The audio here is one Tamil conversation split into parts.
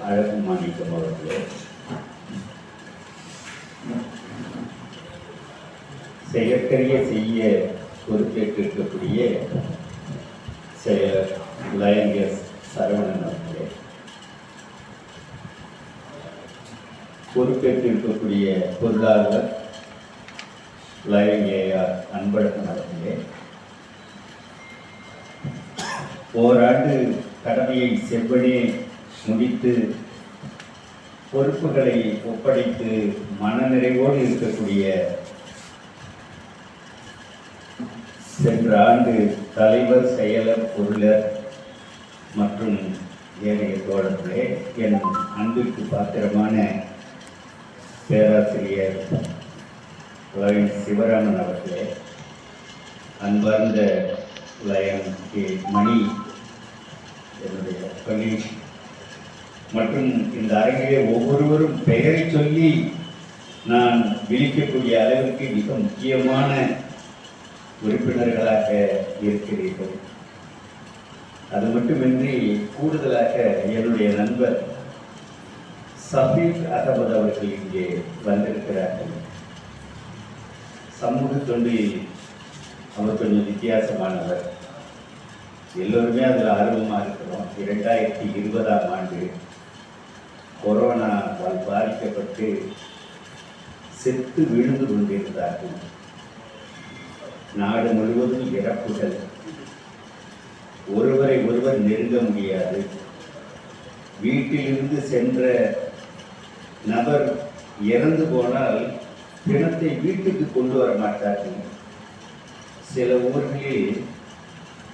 அழகு மாணிக்கம் அவர்களே, செயற்கரிய செய்ய பொறுப்பேற்றிருக்கக்கூடிய செயலர் லயன் எஸ் சரவணன் அவர்களே, பொறுப்பேற்றிருக்கக்கூடிய பொருளாளர் லயன் ஏஆர் அன்பழகன் அவர்களே, ஓராண்டு கடமையை செவ்வனே முடித்து பொறுப்புகளை ஒப்படைத்து மனநிறைவோடு இருக்கக்கூடிய சென்ற ஆண்டு தலைவர், செயலர், பொருளர் மற்றும் ஏனைய தோழர்களே, என் அன்பிற்கு பாத்திரமான பேராசிரியர் லயன் சிவராமன் அவர்களே, அன்பார்ந்த லயன் கே மணி என்னுடைய கலீக் மற்றும் இந்த அரங்கிலே ஒவ்வொருவரும் பெயரை சொல்லி நான் விழிக்கக்கூடிய அளவிற்கு மிக முக்கியமான உறுப்பினர்களாக இருக்கிறீர்கள். அது மட்டுமின்றி கூடுதலாக என்னுடைய நண்பர் சஃபீக் அகமது அவர்கள் இங்கே வந்திருக்கிறார்கள். சமூக தொண்டில் அவர் கொஞ்சம் வித்தியாசமானவர். எல்லோருமே அதில் ஆர்வமாக இருக்கிறோம். 2020ஆம் ஆண்டு கொரோனாவால் பாதிக்கப்பட்டு செத்து விழுந்து கொண்டிருந்தார்கள். நாடு முழுவதும் இறப்புகள், ஒருவரை ஒருவர் நெருங்க முடியாது. வீட்டிலிருந்து சென்ற நபர் இறந்து போனால் பிணத்தை வீட்டுக்கு கொண்டு வர மாட்டார்கள். சில ஊர்களில்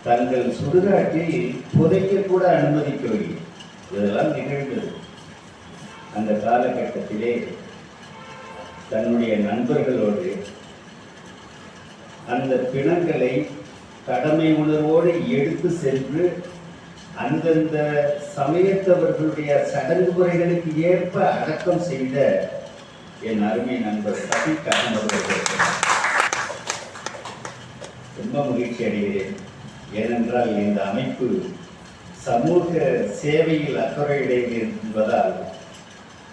தங்கள் சுடுகாட்டில் புதைக்க கூட அனுமதிக்கவில்லை. இதெல்லாம் நிகழ்ந்தது. அந்த காலகட்டத்திலே தன்னுடைய நண்பர்களோடு அந்த பிணங்களை கடமை உணர்வோடு எடுத்து சென்று அந்தந்த சமயத்தவர்களுடைய சடங்கு முறைகளுக்கு ஏற்ப அடக்கம் செய்த என் அருமை நண்பர் சஃபீக் அகமது அவர்கள் ரொம்ப மகிழ்ச்சி அடைகிறேன். ஏனென்றால் இந்த அமைப்பு சமூக சேவையில் அக்கறையுடையது என்பதால்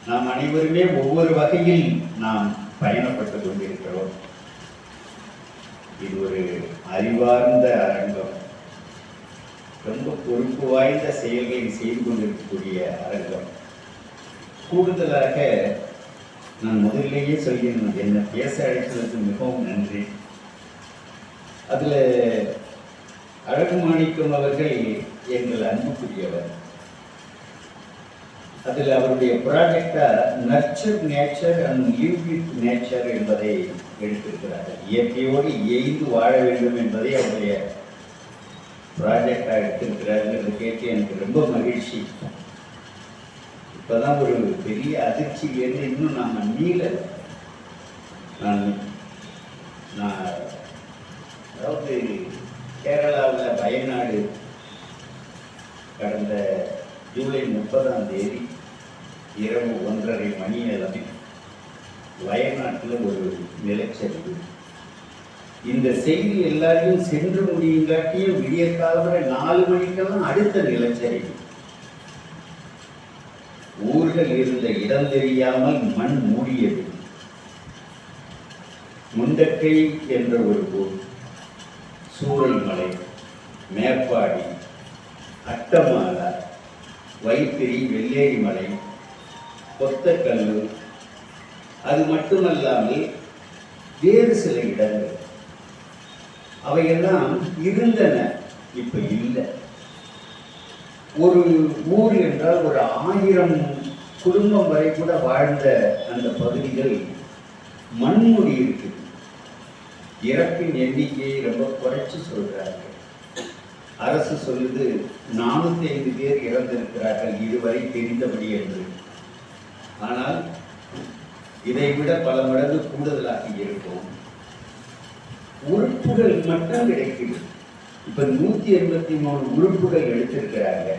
நாம் அனைவருமே ஒவ்வொரு வகையில் நாம் பயணப்பட்டு கொண்டிருக்கிறோம். இது ஒரு அறிவார்ந்த அரங்கம், ரொம்ப பொறுப்பு வாய்ந்த செயல்களை செய்து கொண்டிருக்கக்கூடிய அரங்கம். கூடுதலாக நான் முதலிலேயே சொல்கிறேன், என்னை பேச அழைத்ததற்கு மிகவும் நன்றி. அதில் அழகு மாணிக்கம் அவர்கள் எங்கள் அன்புக்குரியவர். அதில் அவருடைய ப்ராஜெக்டா nurture nature and live with nature என்பதை எடுத்திருக்கிறார்கள். இயற்கையோடு எய்து வாழ வேண்டும் என்பதை அவருடைய ப்ராஜெக்டாக எடுத்திருக்கிறார்கள். கேட்டு எனக்கு ரொம்ப மகிழ்ச்சி. இப்போதான் ஒரு பெரிய அதிர்ச்சியிலேருந்து இன்னும் நாம் மீளலை. நான் அதாவது கேரளாவில் வயநாடு கடந்த ஜூலை 30ஆம் தேதி இரவு 1:30 மணி அளவில் வயநாட்டில் ஒரு நிலச்சரிவு. இந்த செய்தி எல்லாரையும் சென்று முடியுங்காட்டியும் விடிய காலவரை 4 மணிக்கெல்லாம் அடுத்த நிலச்சரிவு. ஊர்கள் இருந்த இடம் தெரியாமல் மண் மூடியது. முண்டக்கை என்ற ஒரு ஊர், சூரல்மலை, மேப்பாடி, அட்டமாலா, வைத்திரி, வெள்ளேரி மலை, கொத்தக்கல்லூர், அது மட்டுமல்லாமல் வேறு சில இடங்கள் அவையெல்லாம் இருந்தன, இப்ப இல்லை. ஒரு ஊர் என்றால் ஒரு 1000 குடும்பம் வரை கூட வாழ்ந்த அந்த பகுதிகள் மண்மூடி இருக்கு. இறப்பின் எண்ணிக்கையை ரொம்ப குறைச்சி சொல்றாங்க. அரசு சொல்லுது 405 பேர் இறந்திருக்கிறார்கள் இதுவரை தெரிந்தபடி என்று. ஆனால் இதை விட பல மடங்கு கூடுதலாக இருக்கும். உறுப்புகள் மட்டும் கிடைக்குது. இப்ப 183 உறுப்புகள் எடுத்திருக்கிறாங்க.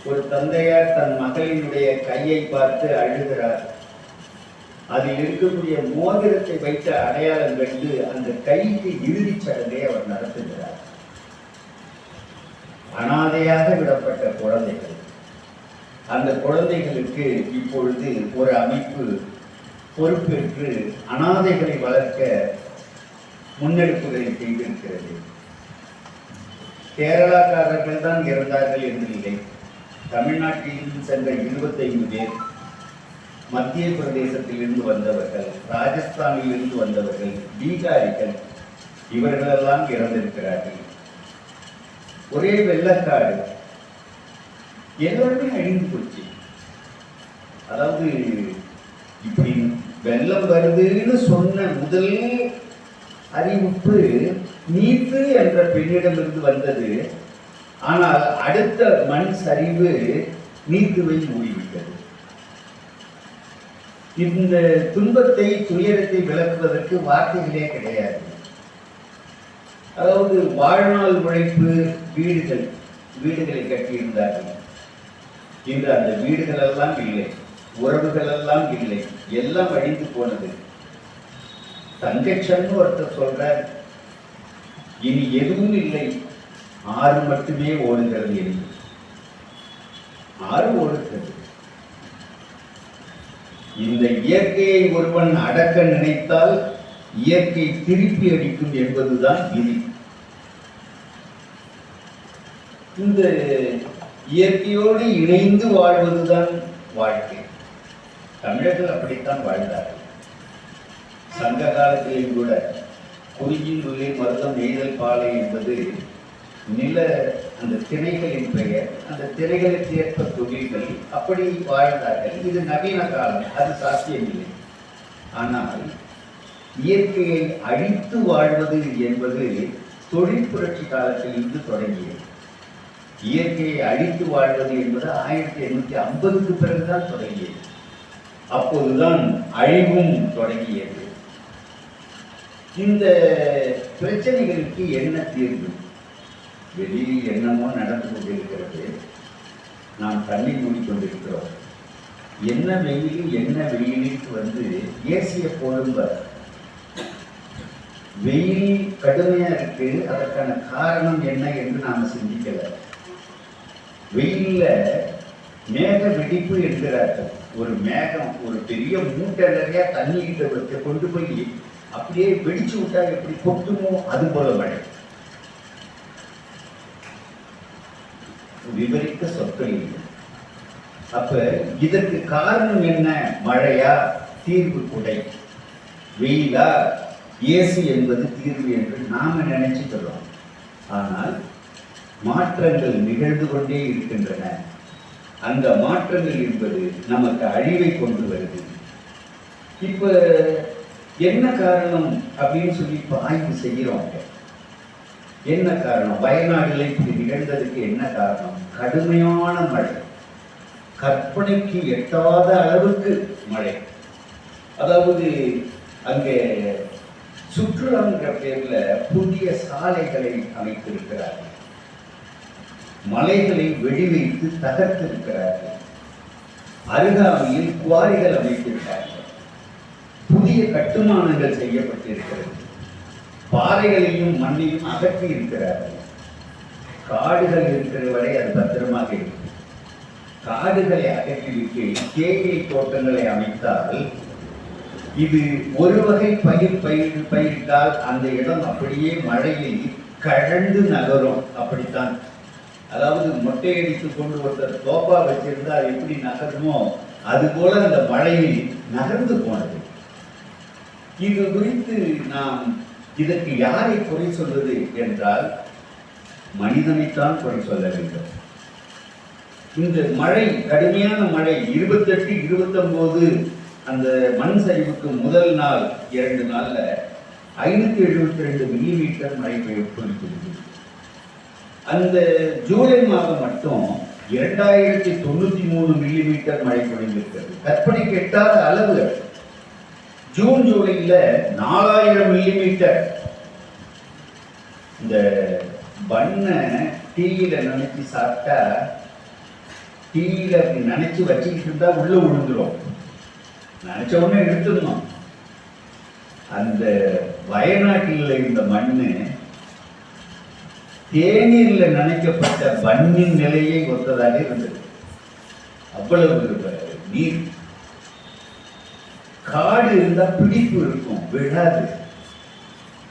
ஒரு தந்தையார் தன் மகளினுடைய கையை பார்த்து அழுகிறார். அதில் இருக்கக்கூடிய மோதிரத்தை வைத்து அடையாளம் கண்டு அந்த கைக்கு இறுதிச் சடங்கை அவர் நடத்துகிறார். அனாதையாக விடப்பட்ட குழந்தைகள், அந்த குழந்தைகளுக்கு இப்பொழுது ஒரு அமைப்பு பொறுப்பேற்று அனாதைகளை வளர்க்க முன்னெடுப்புகளை செய்திருக்கிறது. கேரளாக்காரர்கள் தான் இறந்தார்கள் என்றில்லை. தமிழ்நாட்டிலிருந்து சென்ற 25 பேர், மத்திய பிரதேசத்திலிருந்து வந்தவர்கள், ராஜஸ்தானிலிருந்து வந்தவர்கள், பீகாரிகள், இவர்களெல்லாம் இறந்திருக்கிறார்கள். ஒரே வெள்ளக்காடு, எல்லாருமே அழிந்து போச்சு. அதாவது இப்படி வெள்ளம் வருதுன்னு சொன்ன முதல் அறிவிப்பு நீத்து என்ற பெண்ணிடமிருந்து வந்தது. ஆனால் அடுத்த மண் சரிவு நீத்துவை மூடிவிட்டது. இந்த துன்பத்தை, துயரத்தை விளக்குவதற்கு வார்த்தைகளே கிடையாது. அதாவது வாழ்நாள் உழைப்பு, வீடுகளை கட்டியிருந்தார்கள். இன்று அந்த வீடுகள் எல்லாம் இல்லை, உறவுகள் எல்லாம் இல்லை, எல்லாம் அழிந்து போனது. தங்கச்சன் ஒருத்தர் சொல்றார், இனி எதுவும் இல்லை, ஆறு மட்டுமே ஓடுகிறது என்று. ஆறு ஓடுகிறது. இந்த இயற்கையை ஒருவன் அடக்க நினைத்தால் இயற்கை திருப்பி அடிக்கும் என்பதுதான் விதி. இந்த இயற்கையோடு இணைந்து வாழ்வதுதான் வாழ்க்கை. தமிழர்கள் அப்படித்தான் வாழ்ந்தார்கள். சங்க காலத்திலும் கூட குறிஞ்சின் உள்ளே மருதம் நெய்தல் பாலை என்பது நில அந்த திணைகளின் பெயர். அந்த திணைகளுக்கு ஏற்ப தொழில்கள், அப்படி வாழ்ந்தார்கள். இது நவீன காலம், அது சாத்தியமில்லை. ஆனால் இயற்கையை அழித்து வாழ்வது என்பது தொழில் புரட்சி காலத்தில் இருந்து தொடங்கியது. இயற்கையை அழித்து வாழ்வது என்பது 1850க்கு பிறகுதான் தொடங்கியது. அப்போதுதான் அழிவும் தொடங்கியது. இந்த பிரச்சனைகளுக்கு என்ன தீர்வு? வெளியில் என்னமோ நடந்து கொண்டிருக்கிறது, நாம் தண்ணி மூடிக்கொண்டிருக்கிறோம். என்ன வெயிலுக்கு வந்து ஏசிய போடும்ப வெயில் கடுமையா இருக்கு, அதற்கான காரணம் என்ன என்று நாம சிந்திக்கல. வெயில்ல மேக வெடிப்பு என்கிறார்கள். ஒரு மேகம், ஒரு பெரிய மூட்டை நிறைய தண்ணி கிட்ட கொண்டு போய் அப்படியே வெடிச்சு விட்டா எப்படி கொட்டுமோ அது போல மழை. விவரிக்க சொற்கள் இல்லை. அப்ப இதற்கு காரணம் என்ன? மழையா? தீர்வு குடை. வெயிலா? ஏசி என்பது தீர்வு என்று நாம நினைச்சுக்கிறோம். ஆனால் மாற்றங்கள் நிகழ்ந்து கொண்டே இருக்கின்றன. அந்த மாற்றங்கள் என்பது நமக்கு அழிவை கொண்டு வருது. இப்ப என்ன காரணம் அப்படின்னு சொல்லி இப்ப ஆய்வு செய்கிறோம். என்ன காரணம்? வயநாடுல இப்படி நிகழ்ந்ததுக்கு என்ன காரணம்? கடுமையான மழை, கற்பனைக்கு எட்டாத அளவுக்கு மழை. அதாவது அங்கே சுற்றுலாங்கிற பேர்ல புதிய சாலைகளை அமைத்திருக்கிறார்கள், மலைகளை வெடி வைத்து தகர்த்திருக்கிறார்கள், அருகாமையில் குவாரிகள் அமைத்திருக்கிறார்கள், புதிய கட்டுமானங்கள் செய்யப்பட்டிருக்கிறது, பாறைகளையும் மண்ணையும் அகற்றி இருக்கிறார்கள். காடுகள் இருக்கிற வரை அது பத்திரமாக இருக்கும். காடுகளை அகற்றிவிட்டு தேயிலை தோட்டங்களை அமைத்தால், இது ஒரு வகை பயிரிட்டால் அந்த இடம் அப்படியே மழையில் கழண்டு நகரும். அப்படித்தான். அதாவது மொட்டையடித்து கொண்டு ஒருத்தர் தோப்பா வச்சிருந்தா எப்படி நகருமோ அதுபோல அந்த மழையில் நகர்ந்து போனது. இது குறித்து நாம் இதற்கு யாரை குறை சொல்வது என்றால் மனிதனைத்தான் குறை சொல்ல வேண்டும். இந்த மழை, கடுமையான மழை, 28, 29 அந்த மண் சரிவுக்கு முதல் நாள் 2 நாள்ல 572 மில்லிமீட்டர் மழை பொழிந்திருக்கிறது. அந்த ஜூலை மாதம் மட்டும் 2093 மில்லிமீட்டர் மழை பொழிந்திருக்கிறது. கற்பனைக்கு எட்டாத அளவு. ஜூன் ஜூலைல 4000 மில்லிமீட்டர். இந்த பண்ணை டீயில நினைச்சு சாப்பிட்டா, டீயில அப்படி நினைச்சு வச்சுக்கிட்டு இருந்தா உள்ள விழுந்துரும். நினைச்ச உடனே எடுத்துடணும். அந்த வயநாட்டில் இருந்த மண்ணு தேநீர்ல நினைக்கப்பட்ட பண்ணின் நிலையை ஒத்ததாக இருந்தது. அவ்வளவு நீர். காடு இருந்தா பிடிப்பு இருக்கும், விழாது.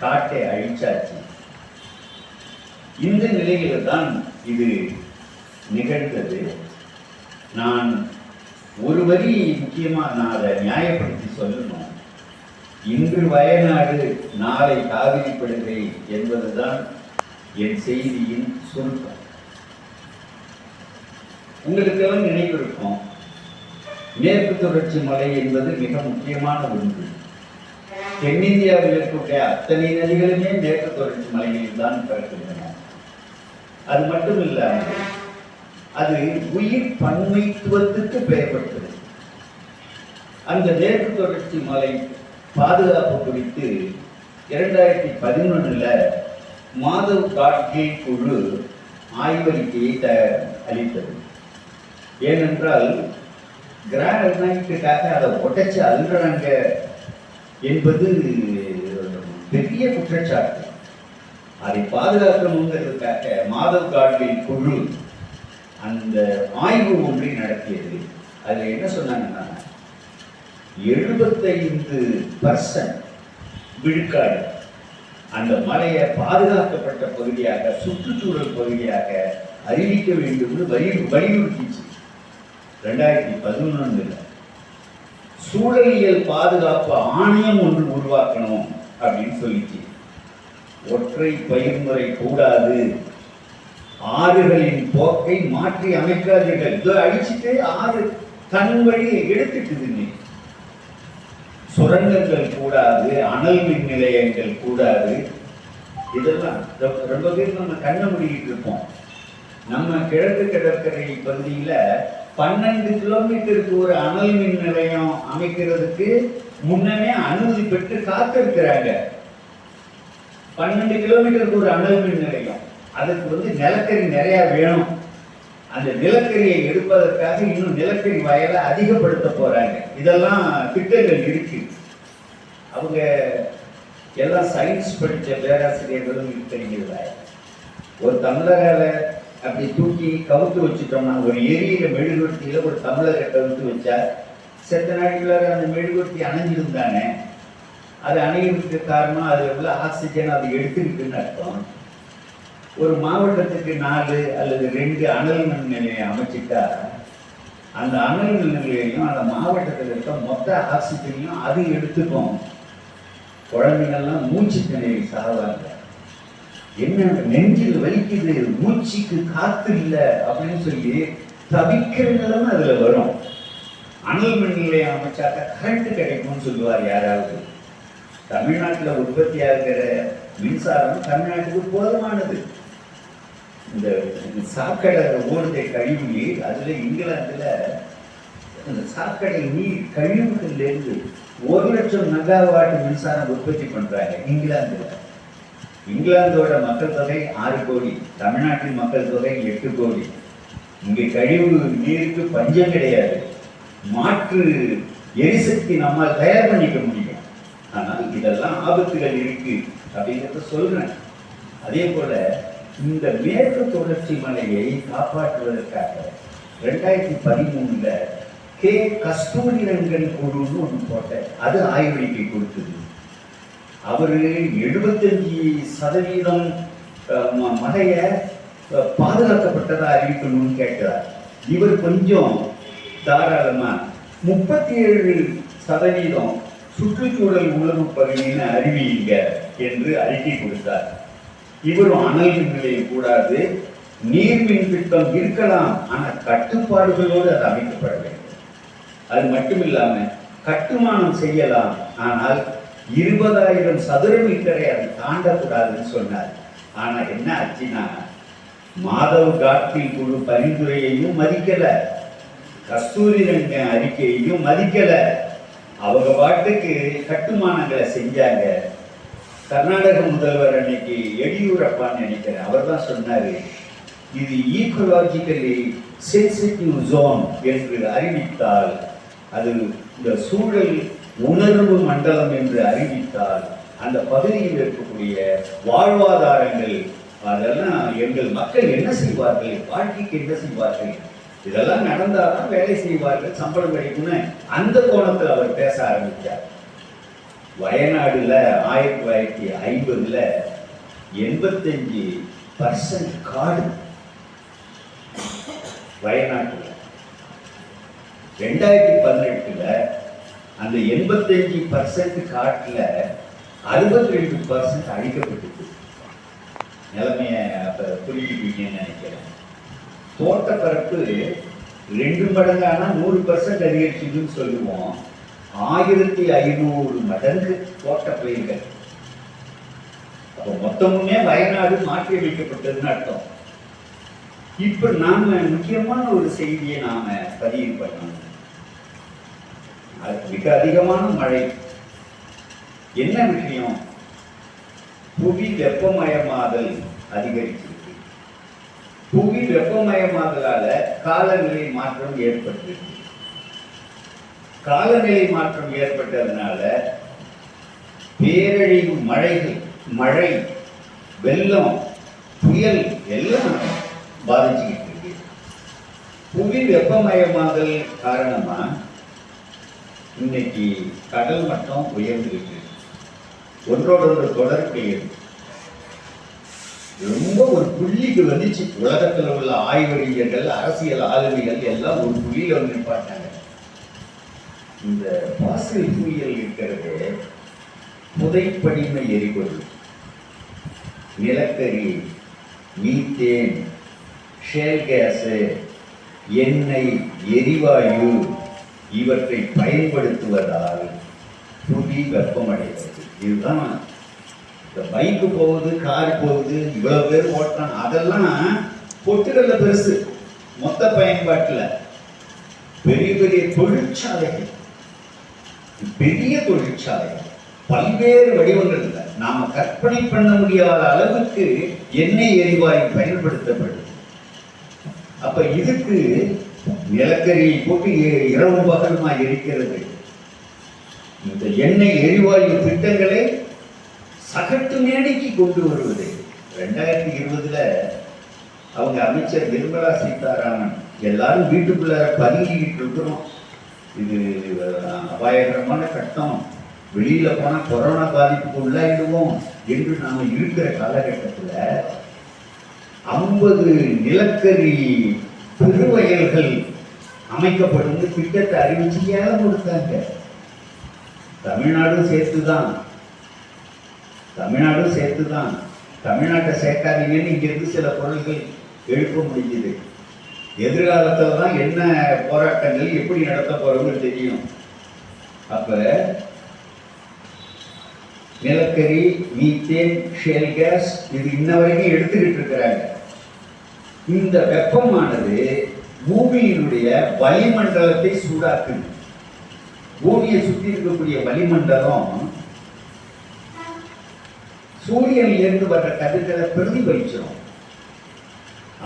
காட்டை அழிச்சாச்சு. இந்த நிலையில தான் இது நிகழ்ந்தது. நான் ஒரு வரி முக்கியமா நான் அதை நியாயப்படுத்தி சொல்லணும். இன்று வயநாடு, நாளை காவிரி படுகை என்பதுதான் என் செய்தியின் சுருக்கம். உங்களுக்கெல்லாம் நினைவு இருக்கும், மேற்கு தொடர்ச்சி மலை என்பது மிக முக்கியமான ஒன்று. தென்னிந்தியாவில் இருக்கக்கூடிய அத்தனை நதிகளுமே மேற்கு தொடர்ச்சி மலையில் தான் பிறக்கின்றன. அது மட்டும் இல்லாமல் அது உயிர் பன்மைத்துவத்துக்கு பெயர் பெற்றது. அந்த மேற்கு தொடர்ச்சி மலை பாதுகாப்பு குறித்து 2011 மாதவ் காட்கே குழு ஆய்வறிக்கையை அளித்தது. ஏனென்றால் கிரானைட்டுக்காக அதை உடைச்சு அல்றாங்க என்பது பெரிய குற்றச்சாட்டு. அதை பாதுகாக்கணுங்கிறதுக்காக மாதவ் காட்கே குழு அந்த ஆய்வு ஒன்றை நடத்தியது. அதில் என்ன சொன்னாங்கன்னா, 75% விழுக்காடு அந்த மலையை பாதுகாக்கப்பட்ட பகுதியாக, சுற்றுச்சூழல் பகுதியாக அறிவிக்க வேண்டும் என்று வலியுறுத்திச்சு. 2011 சூழலியல் பாதுகாப்பு ஆணையம் ஒன்று உருவாக்கணும் அப்படின்னு சொல்லிச்சு. ஒற்றை பயிர்முறை கூடாது, ஆறுகளின் போக்கை மாற்றி அமைக்காதீர்கள், இதோ அழிச்சுட்டு ஆறு தன் வழியை எடுத்துட்டு, சுரங்கங்கள் கூடாது, அனல் மின் நிலையங்கள் கூடாது. இதெல்லாம் ரொம்ப பேர் நம்ம கண்ண முடிக்கிட்டு இருப்போம். நம்ம கிழக்கு கடற்கரை பகுதியில 12 கிலோமீட்டருக்கு ஒரு அனல் மின் நிலையம் அமைக்கிறதுக்கு முன்னமே அனுமதி பெற்று காத்திருக்கிறாங்க. 12 கிலோமீட்டருக்கு ஒரு அனல் மின் நிலையம், அதுக்கு நிலக்கரி நிறைய வேணும். அந்த நிலக்கரியை எடுப்பதற்காக இன்னும் நிலக்கரி வயலை அதிகப்படுத்த போறாங்க. இதெல்லாம் திட்டங்கள் இருக்கு. அவங்க எல்லாம் சயின்ஸ் படித்த பேராசிரியர்களும் தெரிகிறதா? ஒரு தமிழரால அப்படி தூக்கி கவுத்து வச்சுட்டோம்னா, ஒரு எரியில மெழுகுவர்த்தியில ஒரு தமிழரை கவுத்து வச்சா செத்த நாட்களாக அந்த மெழுகுவர்த்தி அணைஞ்சிருந்தானே. அது அணைகிறதுக்கு காரணம் அது உள்ள ஆக்சிஜன் அது எடுத்துக்கிட்டுன்னு அர்த்தம். ஒரு மாவட்டத்துக்கு 4 அல்லது 2 அனல் மின் நிலையம் அமைச்சிட்டா அந்த அனல் மின் நிலையம் அந்த மாவட்டத்தில் இருக்க மொத்த ஆக்சிஜனையும் அது எடுத்துக்கும். குழந்தைங்கள்லாம் மூச்சு திணறி சாவாங்க. என்ன நெஞ்சில் வலிக்குது, மூச்சுக்கு காத்து இல்லை அப்படின்னு சொல்லி தவிக்கிற நிலைமை அதுல வரும். அனல் மின் நிலையம் அமைச்சாக்க கரண்ட் கிடைக்கும்னு சொல்லுவார் யாராவது. தமிழ்நாட்டில் உற்பத்தி ஆகிற மின்சாரம் தமிழ்நாட்டுக்கு போதுமானது. இந்த சாக்கடை ஓடுதை கழிவு நீர், அதுல இங்கிலாந்துல அந்த சாக்கடை நீர் கழிவுகள்ல இருந்து 1,00,000 மெகாவாட் மின்சாரம் உற்பத்தி பண்றாங்க இங்கிலாந்துல. இங்கிலாந்தோட மக்கள் தொகை 6 கோடி, தமிழ்நாட்டின் மக்கள் தொகை 8 கோடி. இங்கே கழிவு நீருக்கு பஞ்சம் கிடையாது. மாற்று எரிசக்தி நம்மால் தயார் பண்ணிக்க முடியும். ஆனால் இதெல்லாம் ஆபத்துகள் இருக்கு அப்படிங்கிறத சொல்றேன். அதே போல இந்த மேற்கு தொடர்ச்சி மலையை காப்பாற்றுவதற்காக 2013 கே கஸ்தூரிரங்கன் குழுன்னு ஒன்று போட்ட, அது ஆய்வறிக்கை கொடுத்தது. அவரு 75% மலையை பாதுகாக்கப்பட்டதா அறிவிக்கணும்னு கேட்கிறார். இவர் கொஞ்சம் தாராளமா 37% சுற்றுச்சூழல் உணர்வு பகுதின்னு அறிவியுங்க என்று அறிக்கை கொடுத்தார். இவரும் அனல் மின் நிலையம் கூடாது, நீர்மின் திட்டம் இருக்கலாம், ஆனால் கட்டுப்பாடுகளோடு அது அமைக்கப்பட வேண்டும். அது மட்டும் இல்லாம கட்டுமானம் செய்யலாம், ஆனால் 20,000 சதுர மீட்டரை அது தாண்டக்கூடாதுன்னு சொன்னார். ஆனா என்ன ஆச்சுன்னா, மாதவ் காட்கே குழு பரிந்துரையையும் மதிக்கல, கஸ்தூரிரங்கன் அறிக்கையையும் மதிக்கல. அவங்க பாட்டுக்கு கட்டுமானங்களை செஞ்சாங்க. கர்நாடக முதல்வர் அன்னைக்கு எடியூரப்பான்னு நினைக்கிறேன், அவர் தான் சொன்னாரு, இது ஈக்கோலாஜிக்கலி சென்சிட்டிவ் ஜோன் என்று அறிவித்தால், அது இந்த சூழல் உணர்வு மண்டலம் என்று அறிவித்தால், அந்த பகுதியில் இருக்கக்கூடிய வாழ்வாதாரங்கள் அதெல்லாம் எங்கள் மக்கள் என்ன செய்வார்கள், வாழ்க்கைக்கு என்ன செய்வார்கள்? இதெல்லாம் நடந்தாதான் வேலை செய்வார்கள், சம்பளம் கிடைக்கும்னு அந்த கோணத்தில் அவர் பேச ஆரம்பித்தார். வயநாடுல 1950 85% காடு வயநாட்டுல. 2018 அந்த 85% காட்டுல 62% அழிக்கப்பட்டு நிலைமைய அப்ப புரிஞ்சுக்கிட்டீங்கன்னு நினைக்கிறேன். தோட்டப்பரப்பு 2 மடங்கானா 100% அதிகரிச்சுன்னு சொல்லுவோம். 1500 மடங்கு தோட்ட பயிர்கள். அப்ப மொத்தமுமே வயநாடு மாற்றி அமைக்கப்பட்டதுன்னு அர்த்தம். இப்ப நாம முக்கியமான ஒரு செய்தியை நாம பதிவு பண்ணணும். மிக அதிகமான மழை. என்ன விஷயம்? புவி வெப்பமயமாதல் அதிகரிச்சிருக்கு. புவி வெப்பமயமாதலால காலநிலை மாற்றம் ஏற்பட்டிருக்கு. காலநிலை மாற்றம் ஏற்பட்டதுனால பேரழிவு மழை, வெள்ளம், புயல் எல்லாம் பாதிச்சுக்கிட்டு இருக்கு. புவி வெப்பமயமாதல் காரணமா இன்னைக்கு கடல் மட்டம் உயர்ந்துகிட்டு இருக்கு. ஒன்றோடொன்று தொடர்பு ரொம்ப ஒரு புள்ளிக்கு வந்துச்சு. உலகத்தில் உள்ள ஆய்வறிஞர்கள், அரசியல் ஆளுமைகள் எல்லாம் ஒரு புள்ளியில வந்து நிப்பாட்டாங்க. இந்த பாசில் சூழல் இருக்கிறது புதைப்படிம எரிபொருள், நிலக்கரி, மீத்தேன், ஷேல் கேஸ், எண்ணெய், எரிவாயு இவற்றை பயன்படுத்துவதால் புவி வெப்பமடைகிறது. இதுதான் இந்த பைக்கு போகுது, கார் போகுது, இவ்வளவு பேர் ஓட்டுறாங்க. அதெல்லாம் பொட்டுகள்ல பெருசு. மொத்த பயன்பாட்டில் பெரிய பெரிய தொழிற்சாலைகள், பெரிய தொழிற்சாலைகள் பல்வேறு வடிவங்கள் இல்லை. நாம கற்பனை பண்ண முடியாத அளவுக்கு எண்ணெய் எரிவாயு பயன்படுத்தப்படுது. அப்ப இதுக்கு நிலக்கரி போட்டு இரவு பகலுமா எரிக்கிறது. இந்த எண்ணெய் எரிவாயு திட்டங்களை சகட்டு மேடைக்கு கொண்டு வருவது. 2020 அவங்க அமைச்சர் நிர்மலா சீதாராமன் எல்லாரும் வீட்டுக்குள்ள பதுங்கிக்கிட்டு இருக்கிறோம். இது அபாயகரமான கட்டம், வெளியில போனா கொரோனா பாதிப்புக்கு உள்ளாயிடுவோம் என்று நாம இருக்கிற காலகட்டத்தில் 50 நிலக்கரி பெருவயல்கள் அமைக்கப்படும் திட்டத்தை அறிவிச்சு ஏலம் கொடுத்தாங்க. தமிழ்நாடும் சேர்த்துதான். தமிழ்நாட்டை சேர்க்காதீங்கன்னு இங்கிருந்து சில பொருட்கள் எழுப்ப முடியுது. எதிர்காலத்தில் தான் என்ன போராட்டங்கள் எப்படி நடத்த போறோம்னு தெரியும். அப்ப நிலக்கரி, மீத்தேன், ஷேல் கேஸ் இது இன்ன வரைக்கும் எடுத்துக்கிட்டு இருக்கிறாங்க. இந்த வெப்பமானது பூமியினுடைய வளிமண்டலத்தை சூடாக்குது. பூமியை சுற்றி இருக்கக்கூடிய வளிமண்டலம் சூரியனில் இருந்து வர்ற கதிர்களை பிரதிபலிச்சிடும்.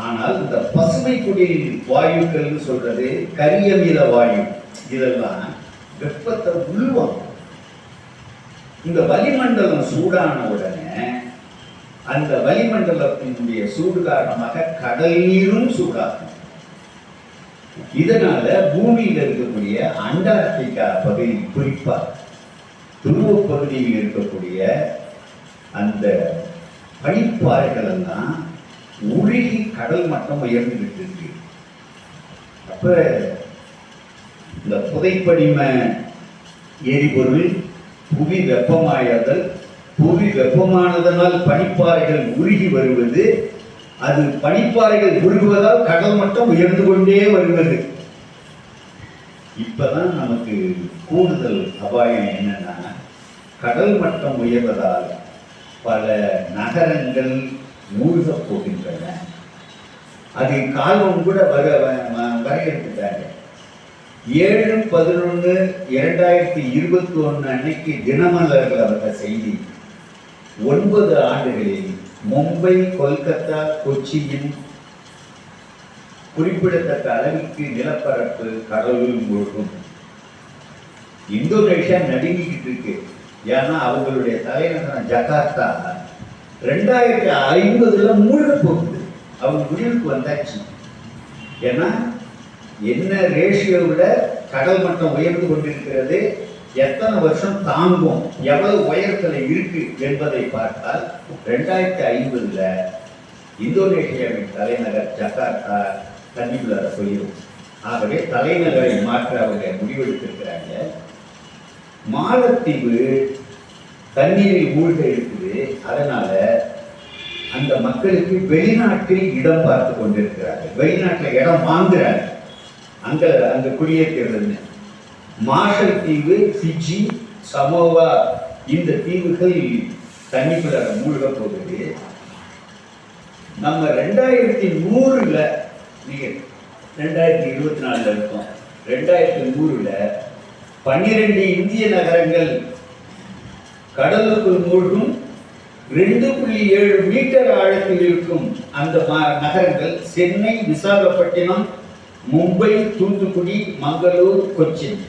ஆனால் இந்த பசுமை குடில் வாயுக்கள் சொல்றது, கரியமில வாயு, இதெல்லாம் வெப்பத்தை உள்வாங்கும். இந்த வளிமண்டலம் சூடான உடனே அந்த வளிமண்டலத்தினுடைய சூடு காரணமாக கடல் நீரும் சூடாகும். இதனால பூமியில் இருக்கக்கூடிய அண்டார்டிகா பகுதி, குறிப்பா துருவ பகுதியில் இருக்கக்கூடிய அந்த பனிப்பாறைகள் எல்லாம் உருகி கடல் மட்டம் உயர்ந்துகிட்டு இருக்கு. அப்ப இந்த புதைப்படிம எரிபொருள், புவி வெப்பமாயதல், புவி வெப்பமானதனால் பனிப்பாறைகள் உருகி வருவது, அது பனிப்பாறைகள் உருகுவதால் கடல் மட்டம் உயர்ந்து கொண்டே வருவது. இப்பதான் நமக்கு கூடுதல் அபாயம் என்னன்னா, கடல் மட்டம் உயர்வதால் பல நகரங்கள் மூழ்க போகின்றன. அது காலம் கூட வரையறுத்துட்டாங்க. 7/11/2021 அன்னைக்கு தினமலர்கள் அவர செய்தி, 9 ஆண்டுகளில் மும்பை, கொல்கத்தா, கொச்சியின் குறிப்பிடத்தக்க அளவுக்கு நிலப்பரப்பு கடலுள் மூழ்கும். இந்தோனேஷியா நடுங்கிக்கிட்டு இருக்கு. ஏன்னா அவங்களுடைய தலைநகரம் ஜகார்த்தா 2050 மூழ்க போகுது. அவங்க முடிவுக்கு வந்தாச்சு. ஏன்னா என்ன ரேஷியோவில் கடல் மட்டம் உயர்ந்து கொண்டிருக்கிறது, எத்தனை வருஷம் தாங்கும், எவ்வளவு உயரத்தில் இருக்கு என்பதை பார்த்தால் 2050 இந்தோனேஷியாவின் தலைநகர் ஜகார்த்தா தண்ணிக்குள்ளார போயிடும். ஆகவே தலைநகரை மாற்ற அவங்க முடிவெடுத்திருக்கிறாங்க. மாலத்தீவு தண்ணீரில் மூழ்க இருக்குது. அதனால அந்த மக்களுக்கு வெளிநாட்டில் இடம் பார்த்து கொண்டிருக்கிறார்கள். வெளிநாட்டில் இடம் வாங்குறாங்க, அங்க குடியேற்கிறதுன்னு. மார்ஷல் தீவு, ஃபிஜி, சமோவா இந்த தீவுகள் தண்ணிக்குள்ளார மூழ்க போகுது. நம்ம 2100 நீங்க 2024 இருக்கோம். 2100 12 இந்திய நகரங்கள் கடலுக்குள் மூழ்கும். 2.7 மீட்டர் ஆழத்தில் இருக்கும் அந்த நகரங்கள் சென்னை, விசாகப்பட்டினம், மும்பை, தூத்துக்குடி, மங்களூர், கொச்சின்.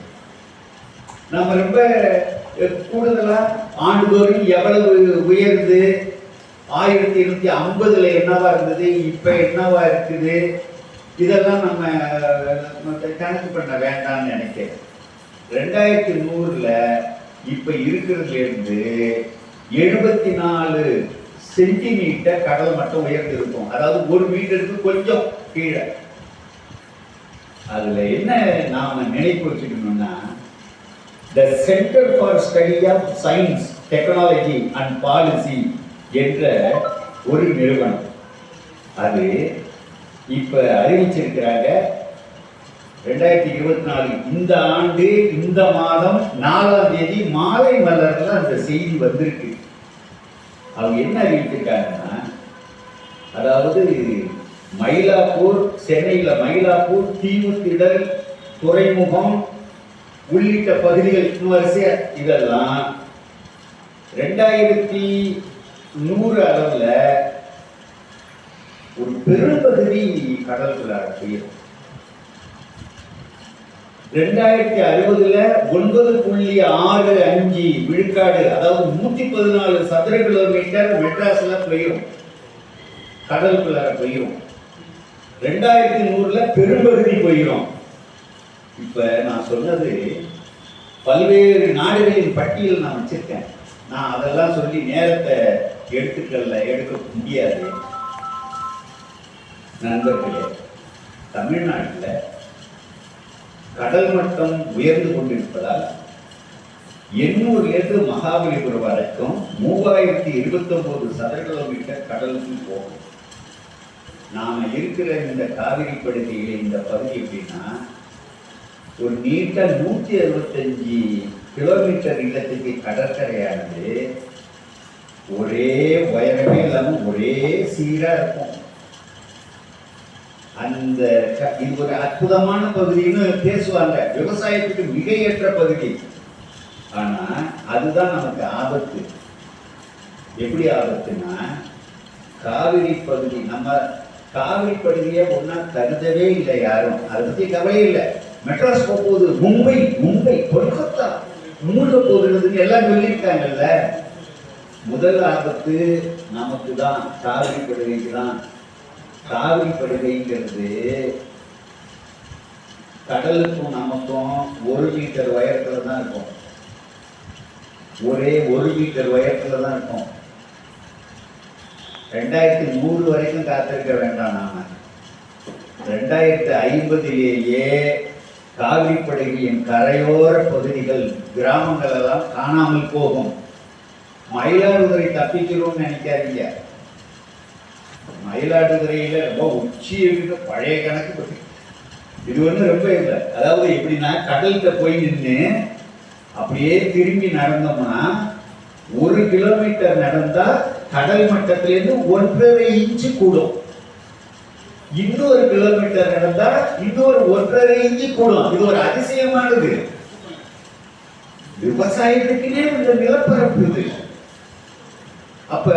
நம்ம ரொம்ப கூடுதலா ஆண்டுதோறும் எவ்வளவு உயர்ந்து 1850 என்னவா இருந்தது, இப்ப என்னவா இருக்குது, இதெல்லாம் நம்ம கணக்கு பண்ண வேண்டாம்னு நினைக்கிறேன். 2100 இப்ப இருக்கிறதுல இருந்து 74 சென்டிமீட்டர் கடல் மட்டம் உயர்ந்து இருக்கும். அதாவது 1 மீட்டருக்கு கொஞ்சம் கீழே. அதுல என்ன நாம நினைப்பு வச்சுக்கணும்னா, The Center for Study of Science, Technology and Policy என்ற ஒரு நிறுவனம், அது இப்ப அறிவிச்சிருக்கிறாங்க 2024 இந்த ஆண்டு இந்த மாதம் 4ஆம் தேதி மாலை மலர்ல அந்த செய்தி வந்திருக்கு. அவங்க என்ன அறிவிச்சிருக்காங்கன்னா, அதாவது மயிலாப்பூர், சென்னையில மயிலாப்பூர், தீவுத்திடல், துறைமுகம் உள்ளிட்ட பகுதிகள் வரிசையா இதெல்லாம் 2100 அளவுல ஒரு பெரும்பகுதி கடலுக்குள்ளார போயிடும். 2060 9.65 விழுக்காடு, அதாவது 114 சதுர கிலோமீட்டர் மெட்ராஸ்ல போயிடும், கடலுக்குள்ளார போயிடும். 2100 பெரும்பகுதி போயிடும். இப்ப நான் சொன்னது பல்வேறு நாடுகளின் பட்டியல் நான் வச்சிருக்கேன். நான் அதெல்லாம் சொல்லி நேரத்தை எடுக்க முடியாது. நண்பர்களே, தமிழ்நாட்டில் கடல் மட்டம் உயர்ந்து கொண்டிருப்பதால் 800 மகாபலிபுரம் வரைக்கும் 3029 சதுர கிலோமீட்டர் கடலுக்கு போகும். நாம இருக்கிற இந்த காவிரி படுகையில இந்த பகுதி எப்படின்னா, ஒரு நீட்ட 165 கிலோமீட்டர் இல்லத்துக்கு கடற்கரையானது ஒரே உயரமே இல்லாம ஒரே சீரா இருக்கும். அந்த இது ஒரு அற்புதமான பகுதின்னு பேசுவாங்க, விவசாயத்துக்கு மிக ஏற்ற பகுதி. ஆனா அதுதான் நமக்கு ஆபத்து. எப்படி ஆபத்துனா, காவிரி பகுதி, நம்ம காவிரி பகுதியை ஒன்னா கருதவே இல்லை யாரும், அதை பத்தி கவலை இல்லை. மெட்ராஸ் போகுது, மும்பை கொல்கத்தா மூழ்க போகுதுன்னு எல்லாம் சொல்லியிருக்காங்கல்ல. முதல் ஆபத்து நமக்கு தான், காவிரி படுகைக்கு தான். காவிரி படுகைங்கிறது கடலுக்கும் நமக்கும் 1 மீட்டர் உயரத்துல தான் இருக்கும். ஒரே 1 மீட்டர் உயரத்துல தான் இருக்கும். 2100 வரைக்கும் காத்திருக்க வேண்டாம். நாம 2050 காவிரி படுகையின் கரையோர பகுதிகள், கிராமங்கள் எல்லாம் காணாமல் போகும். மயிலாடுதுறை தப்பிச்சிரும்னு நினைக்காதீங்க. மயிலாடுதுறையில ரொம்ப உச்சி இருக்கிற பழைய கணக்கு இது ஒண்ணு ரொம்ப இல்லை. அதாவது எப்படின்னா, கடல்கிட்ட போய் நின்று அப்படியே திரும்பி நடந்தோம்னா 1 கிலோமீட்டர் நடந்தா கடல் மட்டத்திலிருந்து 1.5 இன்ச்சு கூடும். இன்னொரு கிலோமீட்டர் நடந்தா இன்னொரு 1.5 இன்ச்சு கூடும். இது ஒரு அதிசயமானது. விவசாயத்துக்குனே இந்த நிலப்பரப்பு இது. அப்ப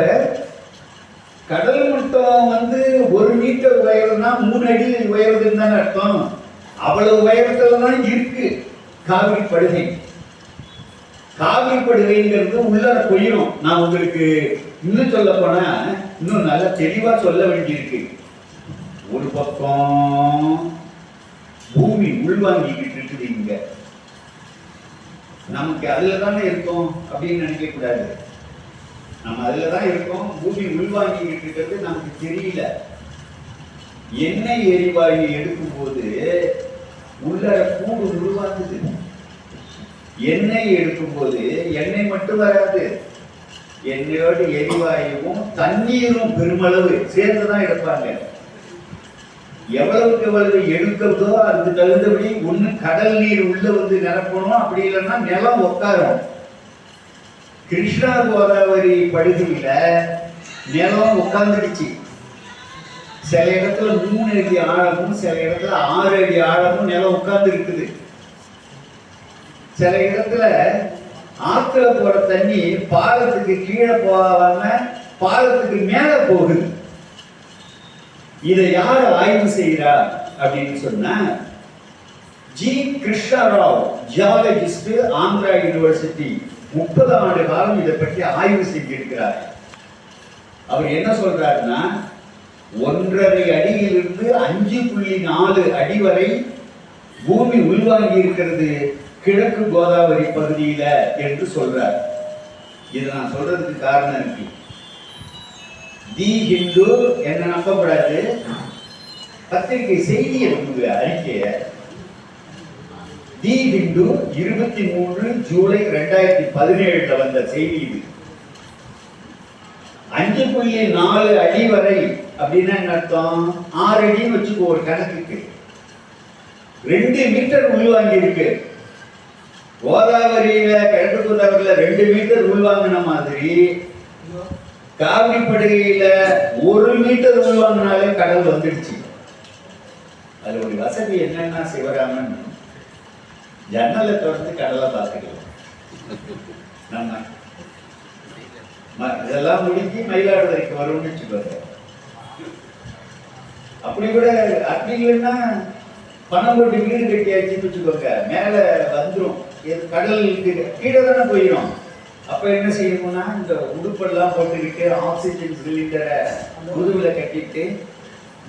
கடல் மட்டம் 1 மீட்டர் உயரம்னா 3 அடி உயரதுன்னு தானே அர்த்தம். அவ்வளவு உயரத்துல தான் இருக்கு காவிரி படுகை. காவிரி படுகைங்கிறது உள்ளார போயிடும். நான் உங்களுக்கு இன்னும் சொல்ல போனா இன்னும் நல்லா தெளிவா சொல்ல வேண்டியிருக்கு. ஒரு பக்கம் பூமி உள்வாங்கிக்கிட்டு இருக்குது. இங்க நமக்கு அதுல தானே இருக்கோம் அப்படின்னு நினைக்க கூடாது. நம்ம அதுலதான் இருக்கோம். பூமி உள்வாங்கிக்கிட்டு இருக்கிறது நமக்கு தெரியல. எண்ணெய் எரிவாயு எடுக்கும் போது உள்ள கூடு உருவாகுது. எண்ணெய் எடுக்கும் போது எண்ணெய் மட்டும் வராது, எண்ணெயோடு எரிவாயுவும் தண்ணீரும் பெருமளவு சேர்ந்துதான் எடுப்பாங்க. எவ்வளவுக்கு எவ்வளவு எடுக்கிறதோ அதுக்கு தகுந்தபடி ஒண்ணு கடல் நீர் உள்ள வந்து நிரப்பணும், அப்படி இல்லைன்னா நிலம் உட்காரும். கிருஷ்ணா கோதாவரி படுகையில நிலம் உட்கார்ந்துடுச்சு. சில இடத்துல 3 அடி ஆழமும் சில இடத்துல 6 அடி ஆழமும் நிலம் உட்கார்ந்து இருக்குது. சில இடத்துல ஆத்துல போற தண்ணி பாலத்துக்கு கீழே போகாம பாலத்துக்கு மேல போகுது. இதை யார் ஆய்வு செய்கிறா அப்படின்னு சொன்னா G Krishnarao, geologist, Andhra university, 30 ஆண்டு காலம் இதை பற்றி ஆய்வு செஞ்சிருக்கிறார். அவர் என்ன சொல்றாருன்னா 1.5 அடியிலிருந்து 5.4 அடி வரை பூமி உள்வாங்கி இருக்கிறது கிழக்கு கோதாவரி பகுதியில என்று சொல்றார். இது நான் சொல்றதுக்கு காரணம் இருக்கு. தி ஹிந்து என்ன நம்பக்கூடாது, பத்திரிகை செய்தி அனுப்புங்க அறிக்கைய. தி ஹிந்து 23 ஜூலை 2017 வந்த செய்தி இது. 5.4 அடி வரை அப்படின்னா என்ன அர்த்தம்? 6 அடின்னு வச்சுக்கோ ஒரு கணக்குக்கு. 2 மீட்டர் உள்வாங்கி இருக்கு. கோதாவரியில கிழக்கு கோதாவரியில 2 மீட்டர் உள்வாங்கின மாதிரி காவிரி படுகையில 1 மீட்டர் உள்வாங்கினாலே கடல் வந்துடுச்சு. அது ஒரு வசதி என்னன்னா, சிவராமன் ஜன்னலை திறந்து கடலை பார்த்துக்கலாம். நம்ம இதெல்லாம் முடிஞ்சு மயிலாடுதுறைக்கு வரும்னு வச்சுக்கோங்க. அப்படி கூட அப்படி இல்லைன்னா பணம் போட்டு வீடு கட்டியாச்சுன்னு வச்சுக்கோங்க, மேல வந்துடும். கடலுக்கு கீழே தானே போயிடும். அப்ப என்ன செய்யணும்னா இந்த உடுப்பெல்லாம் போட்டுக்கிட்டு ஆக்சிஜன் சிலிண்டரை முதுகுல கட்டிட்டு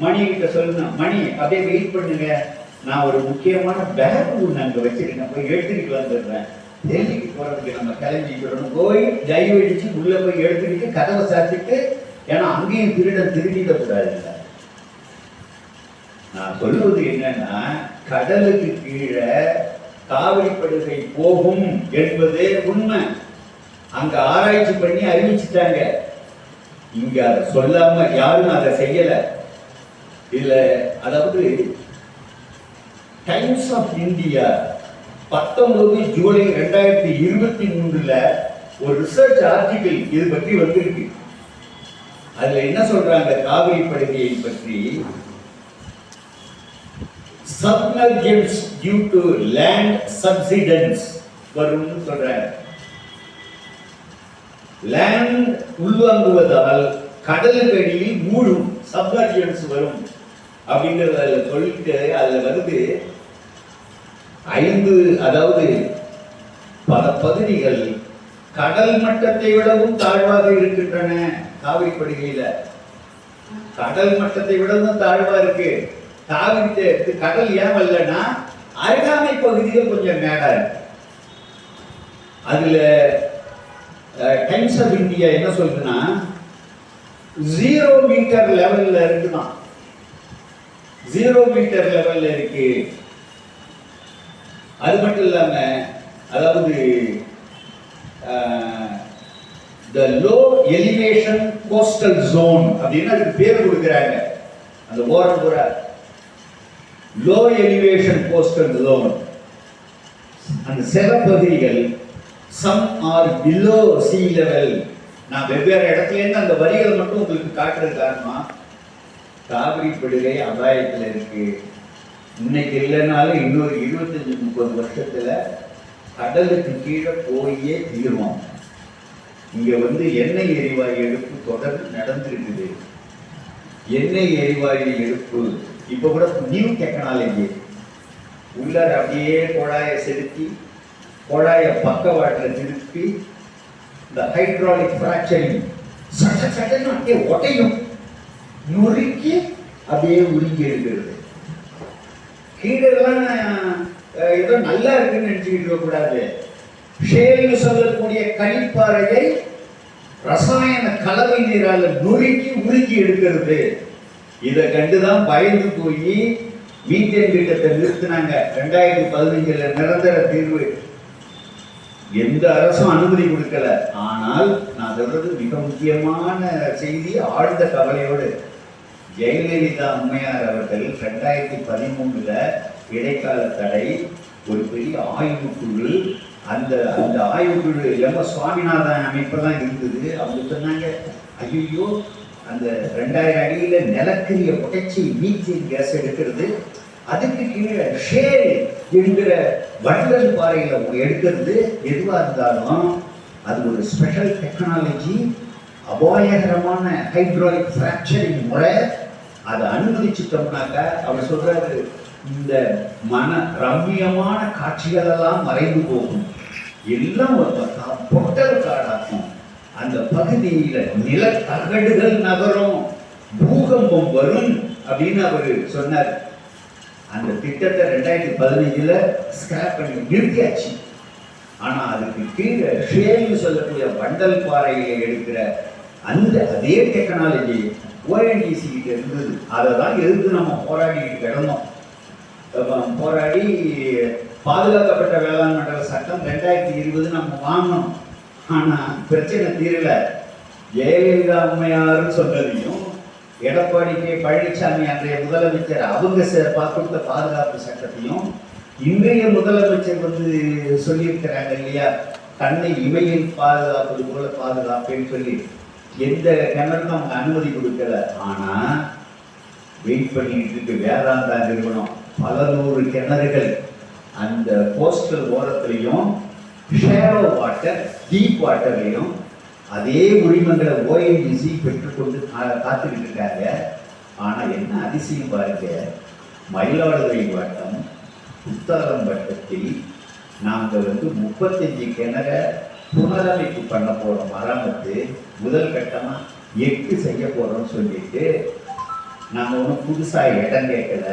மணி கிட்ட சொல்லணும், மணி அப்படியே வெயிட் பண்ணுங்க, நான் ஒரு முக்கியமான பேக் ஒன்று அங்கே வச்சிருக்கேன், போய் எடுத்துக்கிட்டு வந்துடுறேன். டெல்லிக்கு போறதுக்கு நம்ம கிளம்பிக்கிறோம். போய் டைவ் அடிச்சு உள்ள போய் எடுத்துக்கிட்டு கதவை சாத்திட்டு, ஏன்னா அங்கேயும் திருடிடக்கூடாது. நான் சொல்லுவது என்னன்னா, கடலுக்கு கீழே காவிரி படுகை போகும் என்பது உண்மை. அங்க ஆராய்ச்சி பண்ணி அறிவிச்சுட்டாங்க. இங்க அதை சொல்லாம யாரும் அதை செய்யல. இதுல அதாவது டைம்ஸ் ஆஃப் இந்தியா 19 ஜூலை 2023 ஒரு ரிசர்ச் ஆர்டிகிள் இது பற்றி வந்திருக்கு. அதுல என்ன சொல்றாங்க, காவிரி படுகையை பற்றி, submergence due to land subsidence வரும்னு சொல்றாங்க. லேண்ட் உள்வாங்குவதால் கடலுக்கு அடியில் மூடும், சப்மர்ஜென்ஸ் வரும் அப்படிங்கறத சொல்லிட்டு அதுல வருது 5, அதாவது பல பகுதிகள் கடல் மட்டத்தை விடவும் தாழ்வாக இருக்கின்றன. காவிரி படுகையில கடல் மட்டத்தை விடவும் தாழ்வா இருக்கு. காவிரி கடல் ஏன் வரலன்னா அருகாமை பகுதியில் கொஞ்சம் மேடா இருக்கு. அதுல டைம்ஸ் ஆஃப் இந்தியா என்ன சொல்றதுன்னா 0 மீட்டர் லெவல்ல இருக்குதான். 0 மீட்டர் லெவல்ல இருக்கு. அது மட்டும் இல்லாம அதாவது the low elevation coastal zone அப்படின்னு அதுக்கு பேர் கொடுக்குறாங்க. அந்த ஓரம் பூரா லோ எலிவேஷன் கோஸ்டல் ஜோன். அந்த சில பகுதிகள் some are below sea level. நான் வெவ்வேறு இடத்துல இருந்து அந்த வரிகள் மட்டும் உங்களுக்கு காட்டுறது காரணமா, காவிரி படுகை அபாயத்தில் இருக்கு. இன்னைக்கு இல்லைனாலும் இன்னொரு 25-30 வருஷத்துல கடலுக்கு கீழே போயே தீருவோம். இங்க எண்ணெய் எரிவாயு எடுப்பு தொடர்ந்து நடந்திருக்குது. எண்ணெய் எரிவாயு எடுப்பு இப்ப கூட நியூ டெக்னாலஜி. உள்ளார அப்படியே குழாயை செலுத்தி குழாயை பக்கவாட்டில் திருப்பி இந்த ஹைட்ராலிக் ஃப்ராக்சரிங் சட்டன்னு அப்படியே ஒட்டையும் நுறுக்கி அப்படியே உருங்கி எடுக்கிறது. கீழெல்லாம் ஏதோ நல்லா இருக்குன்னு நினைச்சுக்கிட்டு இருக்கக்கூடாது. ஷேல்னு சொல்லக்கூடிய கனிப்பாறையை ரசாயன கலவை நீரால நொறுக்கி உருக்கி எடுக்கிறது. இதை கண்டுதான் பயந்து போய் மீத்தேன் திட்டத்தை நிறுத்தினாங்க. 2015 நிரந்தர தீர்வு எந்த அரசும் அனுமதி கொடுக்கல. ஆனால் நான் சொல்றது மிக முக்கியமான செய்தி, ஆழ்ந்த கவலையோடு ஜெயலலிதா அம்மையார் அவர்கள் 2013 இடைக்கால தடை, ஒரு பெரிய ஆய்வுக்குழு, அந்த அந்த ஆய்வுக்குழு சுவாமிநாதன் அமைப்பெல்லாம் இருந்தது. அவங்க சொன்னாங்க, ஐயோ அந்த 2000 அடியில நிலக்கரிய புடைச்சி மீத்தேன் கேஸ் எடுக்கிறது, அதுக்கு கீழே ஷேல் என்கிற வண்டல் பாறையில எடுக்கிறது, எதுவா இருந்தாலும் அது ஒரு ஸ்பெஷல் டெக்னாலஜி, அபாயகரமான ஹைட்ராலிக் ஃப்ராக்சரிங் முறை. அதை அனுமதிச்சுட்டோம்னாக்க அவர் சொல்றாரு, இந்த மன ரம்மியமான காட்சிகள் எல்லாம் மறைந்து போகும், எல்லாம் பொட்டல் காடாகும், அந்த பகுதியில நிலத்தகடுகள் நகரும், பூகம்பம் வரும் அப்படின்னு அவரு சொன்னார். அந்த திட்டத்தை 2015 ஸ்கிராப் பண்ணி நிறுத்தியாச்சு. ஆனா அதுக்கு கீழே ஷேல்னு சொல்லக்கூடிய வண்டல் பாறையை எடுக்கிற அந்த அதே டெக்னாலஜி ONGC கிட்ட இருந்தது. அதை தான் எதிர்த்து நம்ம போராடிட்டு கிடந்தோம். போராடி பாதுகாக்கப்பட்ட வேளாண் மண்டல சட்டம் 2020 நம்ம வாங்கணும். ஆனா பிரச்சனை தீரல. ஜெயலலிதா அம்மையார் சொன்னதையும் எடப்பாடி கே பழனிசாமி அன்றைய முதலமைச்சர் அவங்க கொடுத்த பாதுகாப்பு சட்டத்தையும் இன்றைய முதலமைச்சர் சொல்லியிருக்கிறாங்க இல்லையா, தன்னை இமையில் பாதுகாப்பது போல பாதுகாப்பேன்னு சொல்லி எந்த கிணறுக்கும் அவங்க அனுமதி கொடுக்கல. ஆனா வெயிட் பண்ணிட்டு இருக்கு வேதாந்தா நிறுவனம் பல நூறு கிணறுகள் அந்த கோஸ்டல் ஓரத்திலையும் ஷேலோ வாட்டர் டீப் வாட்டர்லையும் அதே உரிமங்களை ONGC பெற்றுக்கொண்டு காத்துக்கிட்டு இருக்காங்க. ஆனா என்ன அதிசயம் பாருங்க, மயிலாடுதுறை வட்டம் புத்தாலம் வட்டத்தில் நாங்கள் 35 கிணற புனரமைப்பு பண்ண போறோம். மராமத்து முதல் கட்டமா 8 செய்ய போறோம்னு சொல்லிட்டு நாங்க ஒன்றும் புதுசா இடம் கேட்கல.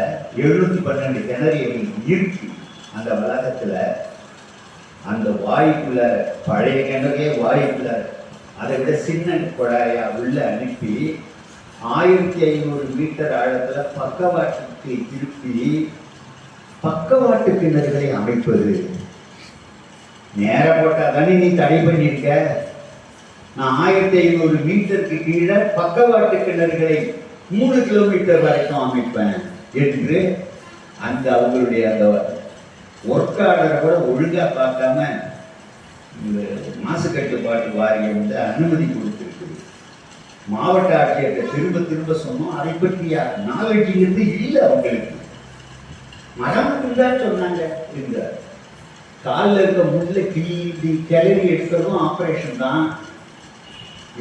712 கிணறு இருக்கு அந்த வளாகத்துல. அந்த வாய்க்குள்ள பழைய கிணறே வாய்க்குள்ள அதை விட சின்ன குழாயா உள்ள அனுப்பி 1500 மீட்டர் ஆழத்துல பக்கவாட்டுக்கு திருப்பி பக்கவாட்டு கிணறுகளை அமைப்பது. நேர போட்டா தானே நீ தடை பண்ணியிருக்க. நான் 1500 மீட்டருக்கு கீழே பக்கவாட்டு கிணறுகளை 3 கிலோமீட்டர் வரைக்கும் அமைப்பேன் என்று அந்த அவங்களுடைய அந்த ஒர்க் ஆர்டரை கூட ஒழுங்கா பார்க்காம இந்த மாசு கட்டுப்பாட்டு வாரியம் அனுமதி கொடுத்திருக்குது. மாவட்ட ஆட்சியர்கிட்ட திரும்ப சொன்னோம். அதை பற்றிய நாலேஜிங்கிறது இல்லை அவங்களுக்கு. மரம் தான் சொன்னாங்க. இந்த காலில் இருக்க முள்ள கிளறி எடுக்கிறதும் ஆப்ரேஷன் தான்.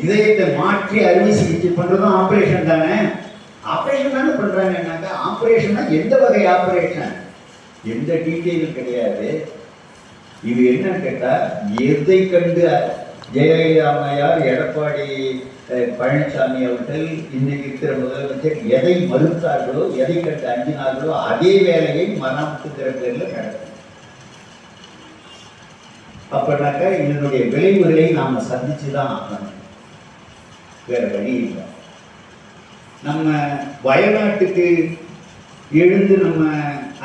இதயத்தை மாற்றி அறுவை சிகிச்சை பண்றதும் ஆப்ரேஷன் தானே. ஆப்ரேஷன் தானே பண்றாங்கன்னாக்க ஆப்ரேஷன்னா எந்த வகை ஆப்ரேஷன், எந்த டீட்டெயிலும் கிடையாது. இது என்னன்னு கேட்டா, எதை கண்டு ஜெயலலிதா அம்மையார் எடப்பாடி பழனிசாமி அவர்கள் இன்னைக்கு இருக்கிற முதலமைச்சர் எதை மறுத்தார்களோ, எதை கண்டு அஞ்சினார்களோ அதே வேலையை மராமத்துங்கிற பேர்ல நடக்கும். அப்படின்னாக்கா இதனுடைய விளைவுகளை நாம சந்திச்சுதான் ஆகணும், வேற வழி இல்லை. நம்ம வயநாட்டுக்கு எழுந்து நம்ம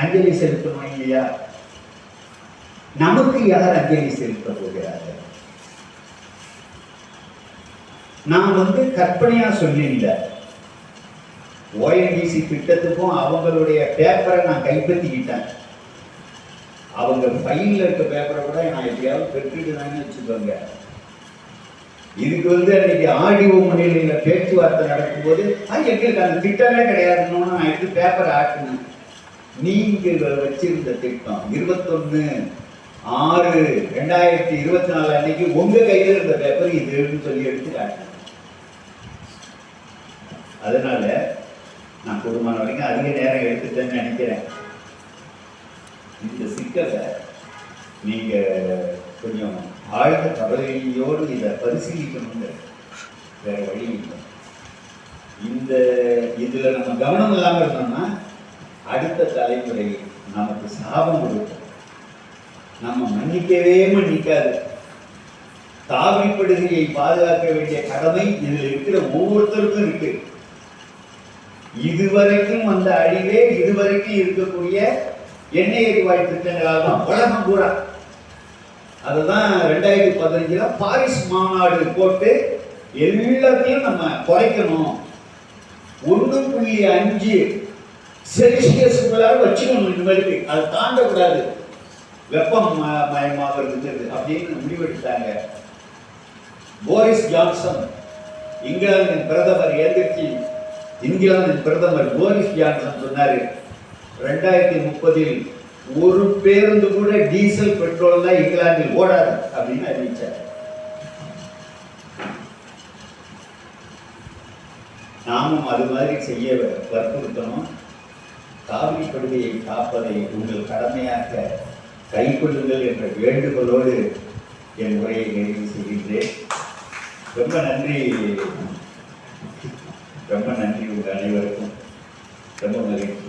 அஞ்சலி செலுத்தணும் இல்லையா? நமக்கு யார் அஞ்சலி செலுத்த போகிறார்கள்? நான் கற்பனையா சொல்லியிருந்த ONGC திட்டத்துக்கும் அவங்களுடைய பேப்பரை நான் கைப்பற்றிக்கிட்டேன். அவங்க ஃபைல்ல இருக்க பேப்பரை கூட நான் எப்படியாவது பெற்றுட்டுதான்னு வச்சுக்கோங்க. இதுக்கு அன்னைக்கு ஆடியோ முன்னிலையில பேச்சுவார்த்தை நடக்கும்போது எங்களுக்கு அந்த திட்டமே கிடையாதுன்னு நான் எடுத்து பேப்பரை ஆட்டினேன். நீங்க வச்சிருந்த திட்டம் 21/6/2024 அன்னைக்கு உங்க கையில இருந்த பேப்பர் இதுன்னு சொல்லி எடுத்து காட்டினேன். அதனால நான் கூடுமான வரைக்கும் அதிக நேரம் எடுத்துட்டேன்னு நினைக்கிறேன். இந்த சிக்கலை நீங்க கொஞ்சம் ஆழ்ந்த கவலையோடு இதை பரிசீலிக்கணுங்க, வேற வழி இல்லை. இதுல நம்ம கவனம் இல்லாமல் இருந்தோம்னா அடுத்த தலைமுறை நமக்கு சாபம் கொடுக்கும். நம்ம மன்னிக்கவே மன்னிக்காது. காவிரி படுகையை பாதுகாக்க வேண்டிய கடமை இதில் இருக்கிற ஒவ்வொருத்தருக்கும் இருக்கு. இதுவரைக்கும் அந்த அழிவே இதுவரைக்கும் இருக்கக்கூடிய எண்ணெய் எரிவாயு திட்டங்களாக தான் உலகம் பூரா. அதுதான் 2015 பாரிஸ் மாநாடு போட்டு எல்லாத்தையும் நம்ம குறைக்கணும், 1.5 செல்சியஸ்குள்ளார வச்சுக்கணும், இனிமேலுக்கு அதை தாண்டக்கூடாது, வெப்பம் மயமாகிறது அப்படின்னு முடிவெடுத்தாங்க. போரிஸ் ஜான்சன் இங்கிலாந்தின் பிரதமர் எதிர்த்து இங்கிலாந்தின் பிரதமர் போரிஸ் ஜான்சன் சொன்னாரு, 2030 ஒரு பேருந்து கூட டீசல் பெட்ரோல் தான் இங்கிலாந்தில் ஓடாது அப்படின்னு அறிவிச்சார். நாமும் அது மாதிரி செய்ய வற்புறுத்தணும். காவிரி படுகையை காப்பதை உங்கள் கடமையாக கைக்கொள்ளுங்கள் என்ற வேண்டுகோளோடு என் உரையை நிறைவு செய்கின்றேன். ரொம்ப நன்றி உங்கள் அனைவருக்கும். ரொம்ப மகிழ்ச்சி.